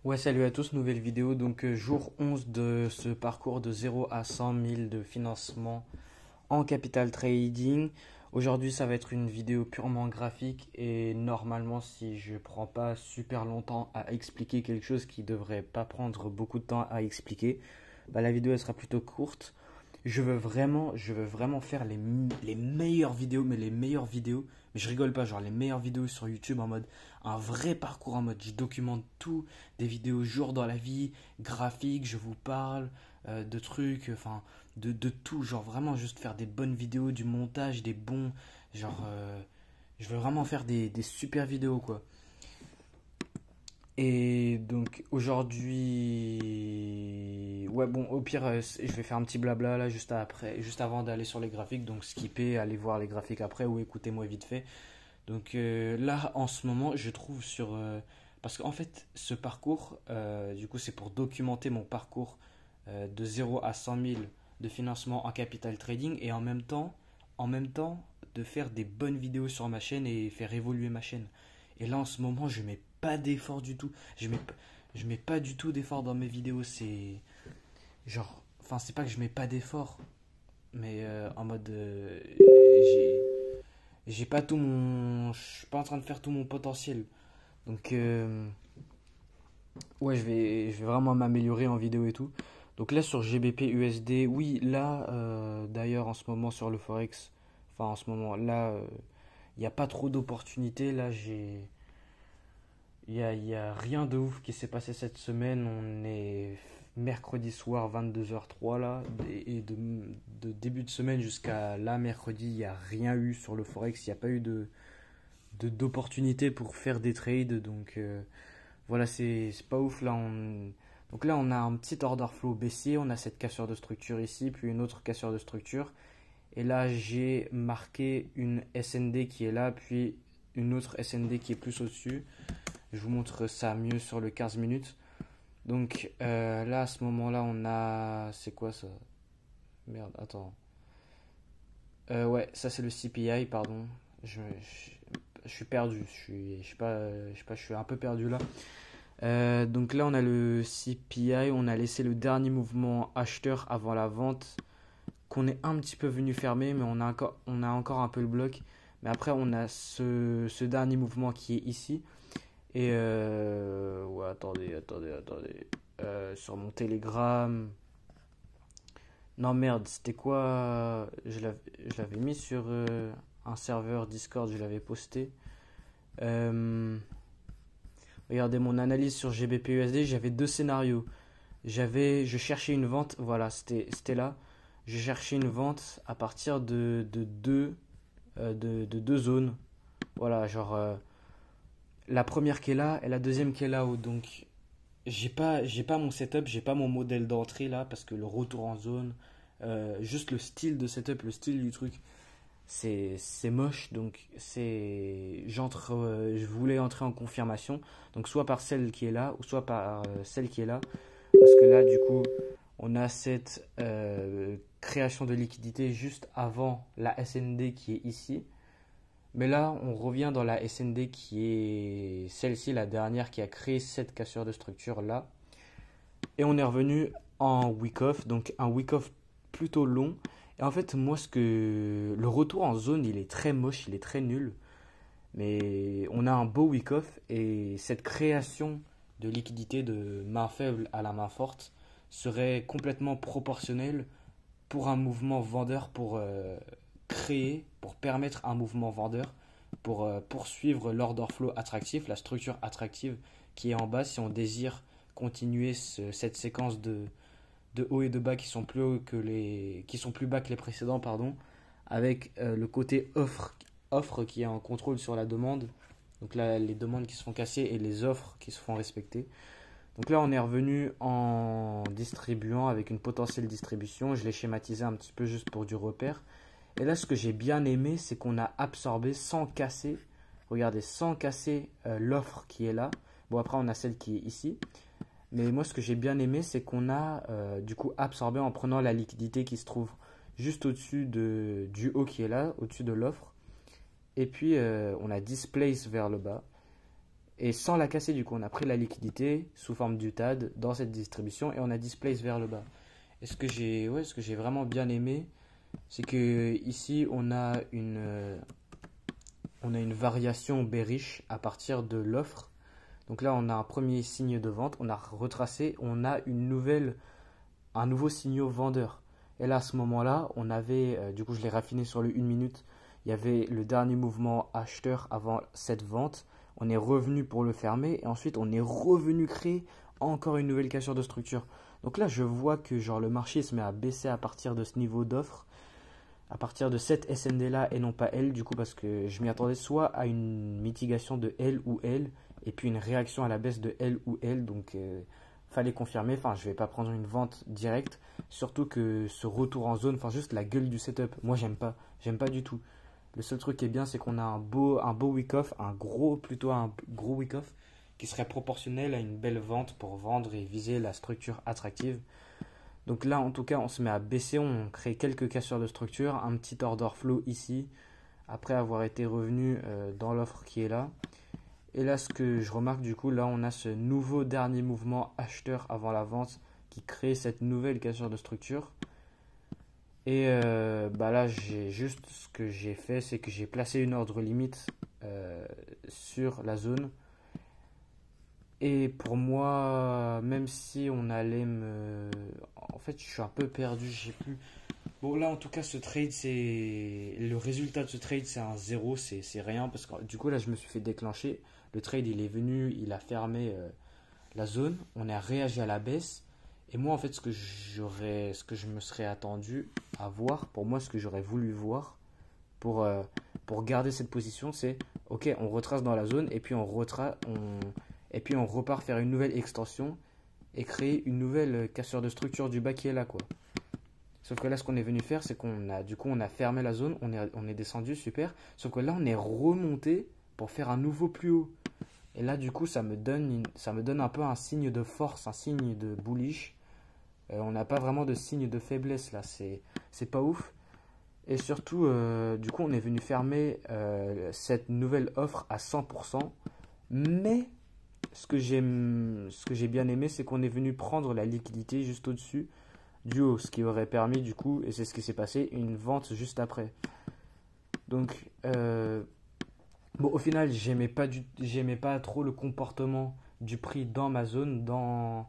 Ouais, salut à tous, nouvelle vidéo. Donc, jour 11 de ce parcours de 0 à 100 000 de financement en capital trading. Aujourd'hui, ça va être une vidéo purement graphique et normalement, si je prends pas super longtemps à expliquer quelque chose qui devrait pas prendre beaucoup de temps à expliquer, bah, la vidéo elle sera plutôt courte. Je veux vraiment faire les meilleures vidéos, mais les meilleures vidéos, mais je rigole pas, genre les meilleures vidéos sur YouTube en mode un vrai parcours, en mode je documente tout, des vidéos jour dans la vie, graphiques, je vous parle de trucs, enfin de tout, genre vraiment juste faire des bonnes vidéos, du montage, des bons, genre je veux vraiment faire des super vidéos quoi. Et donc aujourd'hui, ouais bon, au pire, je vais faire un petit blabla là juste après, juste avant d'aller sur les graphiques, donc skipper, aller voir les graphiques après ou écoutez-moi vite fait. Donc là, en ce moment, je trouve parce qu'en fait, ce parcours, du coup, c'est pour documenter mon parcours de 0 à 100 000 de financement en capital trading et en même temps, de faire des bonnes vidéos sur ma chaîne et faire évoluer ma chaîne. Et là, en ce moment, je mets pas d'effort du tout. Je mets pas du tout d'effort dans mes vidéos. C'est genre, enfin, c'est pas que je mets pas d'effort, mais en mode, j'ai j'ai pas tout mon. Je suis pas en train de faire tout mon potentiel. Donc, ouais, je vais vraiment m'améliorer en vidéo et tout. Donc là, sur GBP USD, oui, là, d'ailleurs, en ce moment, sur le Forex, enfin, en ce moment, là, il n'y a pas trop d'opportunités. Là, il y a rien de ouf qui s'est passé cette semaine. On est mercredi soir, 22h03, là. Et de début de semaine jusqu'à là, mercredi, il n'y a rien eu sur le Forex. Il n'y a pas eu d'opportunités pour faire des trades. Donc voilà, c'est pas ouf là. Donc là, on a un petit order flow baissier, on a cette cassure de structure ici, puis une autre cassure de structure. Et là, j'ai marqué une SND qui est là, puis une autre SND qui est plus au-dessus. Je vous montre ça mieux sur le 15 minutes. Donc là, à ce moment-là, on a. C'est quoi ça? Merde, attends. Ouais, ça c'est le CPI, pardon. Je suis perdu, je suis un peu perdu là. Donc là, on a le CPI, on a laissé le dernier mouvement acheteur avant la vente, qu'on est un petit peu venu fermer, mais on a encore un peu le bloc. Mais après, on a ce dernier mouvement qui est ici. Et ouais, attendez. Sur mon Telegram. Non, merde, c'était quoi? Je l'avais mis sur un serveur Discord, je l'avais posté. Euh, Regardez mon analyse sur GBP/USD, j'avais deux scénarios. Je cherchais une vente, voilà, c'était là. Je cherchais une vente à partir de deux zones. Voilà, genre la première qui est là et la deuxième qui est là-haut. Donc j'ai pas mon setup, j'ai pas mon modèle d'entrée là parce que le retour en zone, juste le style de setup, le style du truc, c'est moche. Donc je voulais entrer en confirmation. Donc soit par celle qui est là ou soit par celle qui est là. Parce que là, du coup, on a cette création de liquidité juste avant la SND qui est ici. Mais là, on revient dans la SND qui est celle-ci, la dernière qui a créé cette cassure de structure là. Et on est revenu en week off, donc un week off plutôt long. Et en fait, moi, le retour en zone, il est très moche, il est très nul. Mais on a un beau week off et cette création de liquidité de main faible à la main forte serait complètement proportionnelle pour un mouvement vendeur pour permettre un mouvement vendeur, pour poursuivre l'order flow attractif, la structure attractive qui est en bas si on désire continuer cette séquence de haut et de bas qui sont plus hauts qui sont plus bas que les précédents, pardon, avec le côté offre qui est en contrôle sur la demande. Donc là, les demandes qui se font casser et les offres qui se font respecter. Donc là, on est revenu en distribuant avec une potentielle distribution. Je l'ai schématisé un petit peu juste pour du repère. Et là, ce que j'ai bien aimé, c'est qu'on a absorbé sans casser. Regardez, sans casser l'offre qui est là. Bon, après, on a celle qui est ici. Mais moi, ce que j'ai bien aimé, c'est qu'on a du coup absorbé en prenant la liquidité qui se trouve juste au-dessus du haut qui est là, au-dessus de l'offre. Et puis, on a displace vers le bas. Et sans la casser, du coup, on a pris la liquidité sous forme d'UTAD dans cette distribution et on a displace vers le bas. Ce que j'ai vraiment bien aimé, c'est que ici on a une variation bearish à partir de l'offre. Donc là, on a un premier signe de vente, on a retracé, on a un nouveau signal vendeur. Et là, à ce moment-là, on avait, du coup, je l'ai raffiné sur le 1 minute, il y avait le dernier mouvement acheteur avant cette vente. On est revenu pour le fermer et ensuite on est revenu créer encore une nouvelle cassure de structure. Donc là, je vois que genre le marché se met à baisser à partir de ce niveau d'offre, à partir de cette SND là et non pas L, du coup, parce que je m'y attendais soit à une mitigation de L ou L et puis une réaction à la baisse de L ou L. Donc fallait confirmer. Enfin, je vais pas prendre une vente directe, surtout que ce retour en zone, enfin juste la gueule du setup, moi j'aime pas du tout. Le seul truc qui est bien, c'est qu'on a un beau wick-off, plutôt un gros wick-off qui serait proportionnel à une belle vente pour vendre et viser la structure attractive. Donc là, en tout cas, on se met à baisser, on crée quelques cassures de structure, un petit order flow ici, après avoir été revenu dans l'offre qui est là. Et là, ce que je remarque du coup, là, on a ce nouveau dernier mouvement acheteur avant la vente qui crée cette nouvelle cassure de structure. Et bah là, ce que j'ai fait, c'est que j'ai placé une ordre limite sur la zone. Et pour moi, même si on allait me... En fait, je suis un peu perdu, j'ai plus... Bon, là, en tout cas, ce trade, c'est... Le résultat de ce trade, c'est un zéro, c'est rien. Parce que du coup, là, je me suis fait déclencher. Le trade, il est venu, il a fermé la zone. On a réagi à la baisse. Et moi, en fait, ce que je me serais attendu à voir, pour moi, ce que j'aurais voulu voir pour garder cette position, c'est ok, on retrace dans la zone et puis et puis on repart faire une nouvelle extension et créer une nouvelle cassure de structure du bas qui est là, quoi. Sauf que là, ce qu'on est venu faire, c'est on a fermé la zone, on est descendu, super. Sauf que là, on est remonté pour faire un nouveau plus haut. Et là, du coup, ça me donne un peu un signe de force, un signe de bullish. On n'a pas vraiment de signe de faiblesse là, c'est pas ouf. Et surtout, du coup, on est venu fermer cette nouvelle offre à 100%. Mais ce que j'ai bien aimé, c'est qu'on est venu prendre la liquidité juste au-dessus du haut, ce qui aurait permis, du coup, et c'est ce qui s'est passé, une vente juste après. Donc, bon, au final, j'aimais pas trop le comportement du prix dans ma zone, dans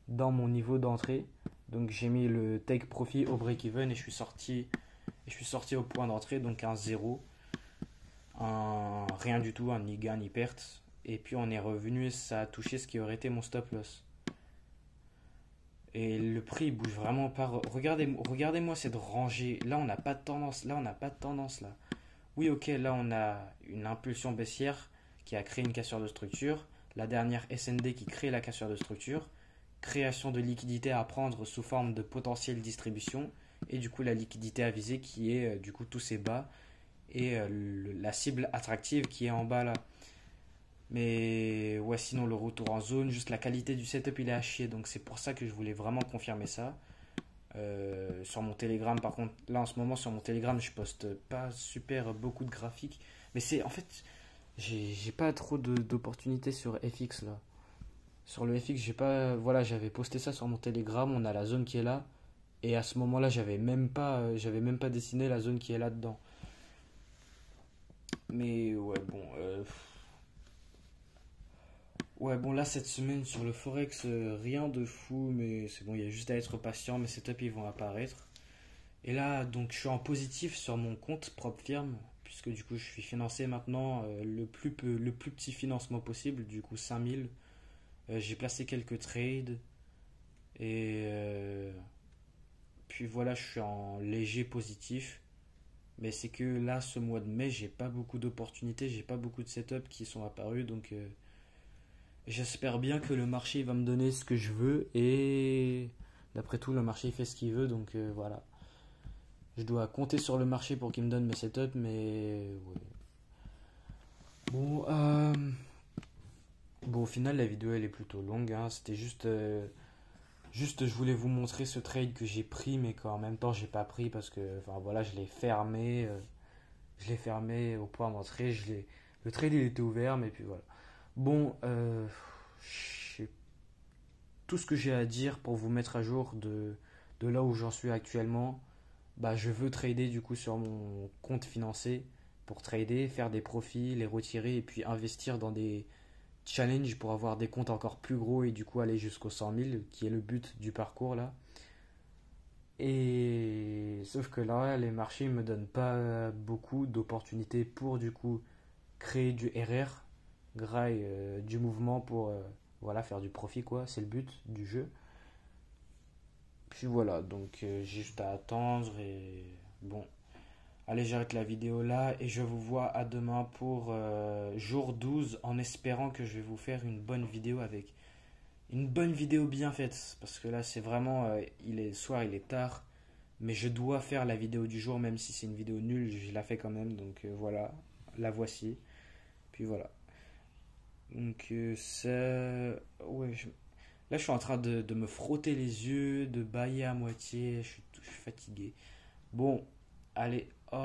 mon niveau d'entrée. Donc j'ai mis le take profit au break-even et je suis sorti au point d'entrée, donc un zéro, un rien du tout, un ni gain ni perte. Et puis on est revenu et ça a touché ce qui aurait été mon stop loss. Et le prix il bouge vraiment pas. Regardez-moi cette rangée. Là on n'a pas de tendance. Là on n'a pas de tendance là. Oui ok, là on a une impulsion baissière qui a créé une cassure de structure. La dernière SND qui crée la cassure de structure. Création de liquidité à prendre sous forme de potentielle distribution et du coup la liquidité à viser qui est du coup tous ces bas et la cible attractive qui est en bas là. Mais ouais, sinon le retour en zone, juste la qualité du setup il est à chier, donc c'est pour ça que je voulais vraiment confirmer ça. Sur mon Telegram, par contre, là en ce moment sur mon Telegram, je poste pas super beaucoup de graphiques, mais c'est en fait, j'ai pas trop d'opportunités sur FX là. Sur le FX, j'ai pas. Voilà, j'avais posté ça sur mon Telegram. On a la zone qui est là. Et à ce moment-là, j'avais même pas dessiné la zone qui est là-dedans. Mais ouais, bon. Ouais, bon, là, cette semaine sur le Forex, rien de fou. Mais c'est bon, il y a juste à être patient. Mes setups, ils vont apparaître. Et là, donc, je suis en positif sur mon compte propre firme. Puisque du coup, je suis financé maintenant le plus petit financement possible. Du coup, 5000. J'ai placé quelques trades. Et puis voilà, je suis en léger positif. Mais c'est que là, ce mois de mai, j'ai pas beaucoup d'opportunités, j'ai pas beaucoup de setups qui sont apparus. Donc j'espère bien que le marché va me donner ce que je veux. Et d'après tout, le marché fait ce qu'il veut. Donc voilà. Je dois compter sur le marché pour qu'il me donne mes setups. Mais ouais. Bon, bon, au final, la vidéo elle est plutôt longue, hein. C'était juste, je voulais vous montrer ce trade que j'ai pris, mais qu'en même temps, j'ai pas pris parce que, enfin voilà, je l'ai fermé au point d'entrée. Le trade il était ouvert, mais puis voilà. Bon, je- tout ce que j'ai à dire pour vous mettre à jour de là où j'en suis actuellement, bah, je veux trader du coup sur mon compte financier pour trader, faire des profits, les retirer et puis investir dans des challenges pour avoir des comptes encore plus gros et du coup aller jusqu'aux 100 000 qui est le but du parcours là. Et sauf que là, les marchés me donnent pas beaucoup d'opportunités pour du coup créer du RR, graille du mouvement pour voilà, faire du profit quoi, c'est le but du jeu. Puis voilà, donc j'ai juste à attendre et bon, allez, j'arrête la vidéo là et je vous vois à demain pour jour 12 en espérant que je vais vous faire une bonne vidéo avec une bonne vidéo bien faite parce que là c'est vraiment il est soir, il est tard mais je dois faire la vidéo du jour même si c'est une vidéo nulle, je la fais quand même donc voilà, la voici. Puis voilà. Donc ça ouais, là je suis en train de me frotter les yeux, de bâiller à moitié, je suis fatigué. Bon, allez, au